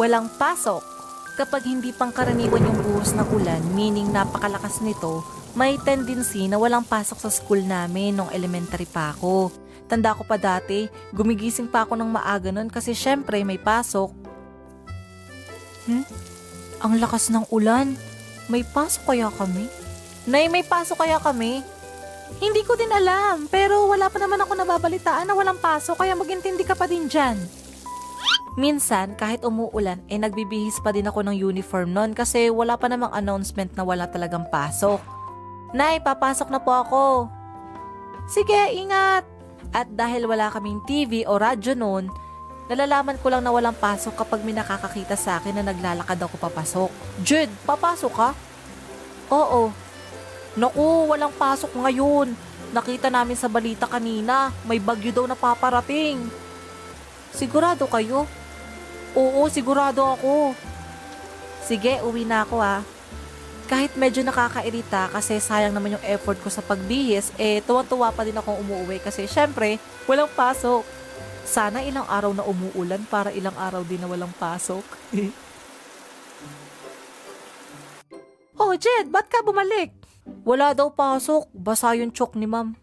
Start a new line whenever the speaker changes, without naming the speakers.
Walang pasok. Kapag hindi pangkaraniwan yung buhos ng ulan, meaning napakalakas nito, may tendency na walang pasok sa school namin nung elementary pa ako. Tanda ko pa dati, gumigising pa ako ng maaga nun kasi syempre may pasok. Ang lakas ng ulan. May pasok kaya kami? Nay, may pasok kaya kami? Hindi ko din alam, pero wala pa naman ako nababalitaan na walang pasok kaya magintindi ka pa din dyan. Minsan, kahit umuulan, nagbibihis pa din ako ng uniform nun kasi wala pa namang announcement na wala talagang pasok. Nay, papasok na po ako. Sige, ingat. At dahil wala kaming TV o radyo noon, nalalaman ko lang na walang pasok kapag may nakakakita sa akin na naglalakad ako papasok. Jed, papasok ka? Oo. Naku, walang pasok ngayon. Nakita namin sa balita kanina, may bagyo daw na paparating. Sigurado kayo? Oo, sigurado ako. Sige, uwi na ako ah. Kahit medyo nakakairita kasi sayang naman yung effort ko sa pagbihis, tuwa-tuwa pa din akong umuwi kasi syempre, walang pasok. Sana ilang araw na umuulan para ilang araw din na walang pasok. Oh, Jed, ba't ka bumalik? Wala daw pasok, basa yung chok ni ma'am.